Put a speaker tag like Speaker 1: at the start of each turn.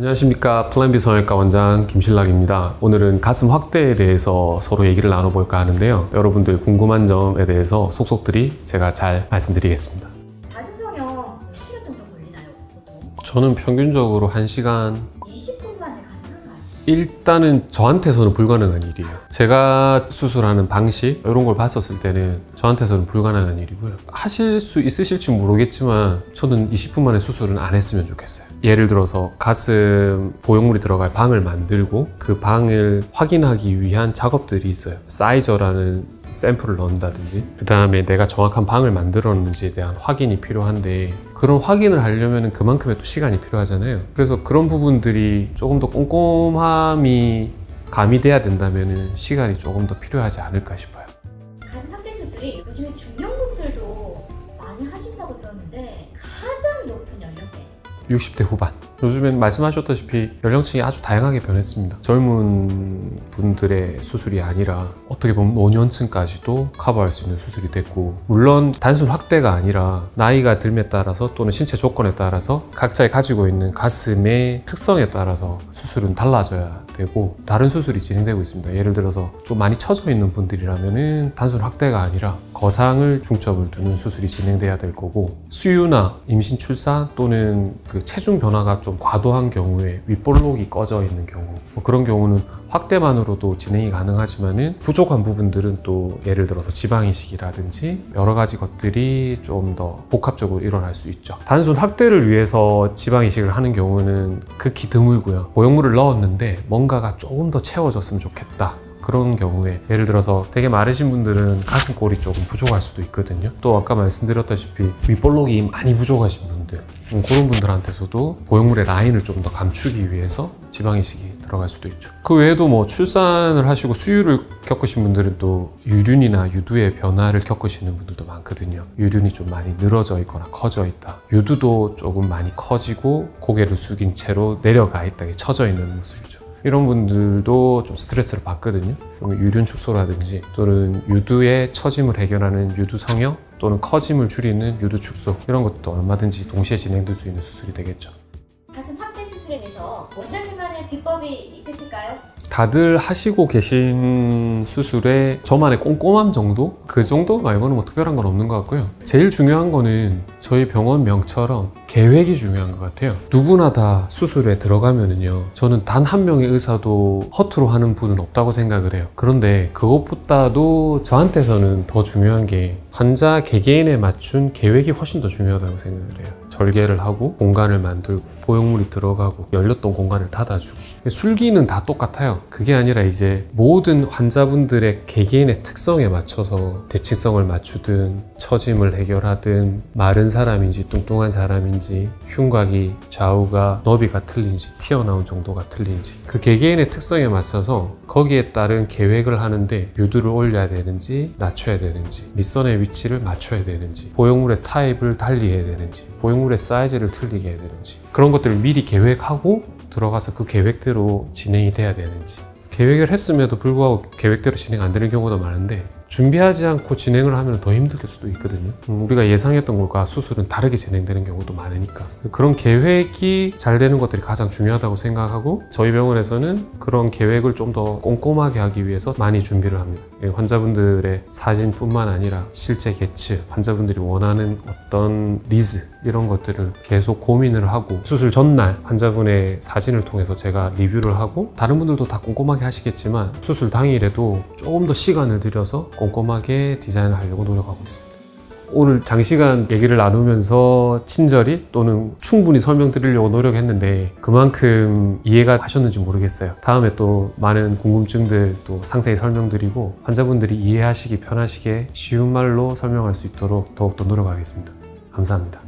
Speaker 1: 안녕하십니까. 플랜 B 성형외과 원장 김신락입니다. 오늘은 가슴 확대에 대해서 서로 얘기를 나눠볼까 하는데요. 여러분들 궁금한 점에 대해서 속속들이 제가 잘 말씀드리겠습니다.
Speaker 2: 가슴 성형 몇 시간 정도 걸리나요, 보통?
Speaker 1: 저는 평균적으로 1시간
Speaker 2: 20분 만에 가능한가요?
Speaker 1: 일단은 저한테서는 불가능한 일이에요. 제가 수술하는 방식 이런 걸 봤었을 때는 저한테서는 불가능한 일이고요. 하실 수 있으실지 모르겠지만 저는 20분 만에 수술은 안 했으면 좋겠어요. 예를 들어서 가슴 보형물이 들어갈 방을 만들고 그 방을 확인하기 위한 작업들이 있어요. 사이저라는 샘플을 넣는다든지 그 다음에 내가 정확한 방을 만들었는지에 대한 확인이 필요한데 그런 확인을 하려면 그만큼의 또 시간이 필요하잖아요. 그래서 그런 부분들이 조금 더 꼼꼼함이 가미돼야 된다면 시간이 조금 더 필요하지 않을까 싶어요.
Speaker 2: 가슴 확대 수술이 요즘에 중년분들도 많이 하신다고 들었는데 가장 높은 연령대
Speaker 1: 60대 후반. 요즘엔 말씀하셨다시피 연령층이 아주 다양하게 변했습니다. 젊은 분들의 수술이 아니라 어떻게 보면 노년층까지도 커버할 수 있는 수술이 됐고, 물론 단순 확대가 아니라 나이가 듦에 따라서 또는 신체 조건에 따라서 각자의 가지고 있는 가슴의 특성에 따라서 수술은 달라져야 되고 다른 수술이 진행되고 있습니다. 예를 들어서 좀 많이 처져 있는 분들이라면 단순 확대가 아니라 거상을 중점을 두는 수술이 진행돼야 될 거고, 수유나 임신 출산 또는 그 체중 변화가 좀 과도한 경우에 윗볼록이 꺼져 있는 경우, 그런 경우는 확대만으로도 진행이 가능하지만은 부족한 부분들은 또 예를 들어서 지방 이식이라든지 여러 가지 것들이 좀 더 복합적으로 일어날 수 있죠. 단순 확대를 위해서 지방 이식을 하는 경우는 극히 드물고요. 보형물을 넣었는데 뭔가가 조금 더 채워졌으면 좋겠다. 그런 경우에 예를 들어서 되게 마르신 분들은 가슴골이 조금 부족할 수도 있거든요. 또 아까 말씀드렸다시피 윗볼록이 많이 부족하신 분들, 그런 분들한테서도 보형물의 라인을 좀 더 감추기 위해서 지방이식이 들어갈 수도 있죠. 그 외에도 뭐 출산을 하시고 수유를 겪으신 분들은 또 유륜이나 유두의 변화를 겪으시는 분들도 많거든요. 유륜이 좀 많이 늘어져 있거나 커져 있다, 유두도 조금 많이 커지고 고개를 숙인 채로 내려가 있다, 처져 있는 모습이죠. 이런 분들도 좀 스트레스를 받거든요. 그러면 유륜 축소라든지 또는 유두의 처짐을 해결하는 유두 성형 또는 커짐을 줄이는 유두 축소, 이런 것도 얼마든지 동시에 진행될 수 있는 수술이 되겠죠.
Speaker 2: 가슴 확대 수술에 대해서 원장님만의 비법이 있으실까요?
Speaker 1: 다들 하시고 계신 수술에 저만의 꼼꼼함 정도? 그 정도 말고는 뭐 특별한 건 없는 것 같고요. 제일 중요한 거는 저희 병원 명처럼 계획이 중요한 것 같아요. 누구나 다 수술에 들어가면은요, 저는 단 한 명의 의사도 허투루 하는 분은 없다고 생각을 해요. 그런데 그것보다도 저한테서는 더 중요한 게 환자 개개인에 맞춘 계획이 훨씬 더 중요하다고 생각을 해요. 절개를 하고 공간을 만들고 보형물이 들어가고 열렸던 공간을 닫아주고, 술기는 다 똑같아요. 그게 아니라 이제 모든 환자분들의 개개인의 특성에 맞춰서 대칭성을 맞추든 처짐을 해결하든 마른 사람인지 뚱뚱한 사람인지 흉곽이 좌우가 너비가 틀린지 튀어나온 정도가 틀린지 그 개개인의 특성에 맞춰서 거기에 따른 계획을 하는데 유두를 올려야 되는지 낮춰야 되는지 밑선의 위치를 맞춰야 되는지 보형물의 타입을 달리 해야 되는지 보형물의 사이즈를 틀리게 해야 되는지 그런 것들을 미리 계획하고 들어가서 그 계획대로 진행이 돼야 되는지, 계획을 했음에도 불구하고 계획대로 진행 안 되는 경우도 많은데 준비하지 않고 진행을 하면 더 힘들 수도 있거든요. 우리가 예상했던 것과 수술은 다르게 진행되는 경우도 많으니까 그런 계획이 잘 되는 것들이 가장 중요하다고 생각하고, 저희 병원에서는 그런 계획을 좀 더 꼼꼼하게 하기 위해서 많이 준비를 합니다. 환자분들의 사진뿐만 아니라 실제 개츠, 환자분들이 원하는 어떤 니즈, 이런 것들을 계속 고민을 하고 수술 전날 환자분의 사진을 통해서 제가 리뷰를 하고, 다른 분들도 다 꼼꼼하게 하시겠지만 수술 당일에도 조금 더 시간을 들여서 꼼꼼하게 디자인을 하려고 노력하고 있습니다. 오늘 장시간 얘기를 나누면서 친절히 또는 충분히 설명드리려고 노력했는데 그만큼 이해가 하셨는지 모르겠어요. 다음에 또 많은 궁금증들 또 상세히 설명드리고 환자분들이 이해하시기 편하시게 쉬운 말로 설명할 수 있도록 더욱더 노력하겠습니다. 감사합니다.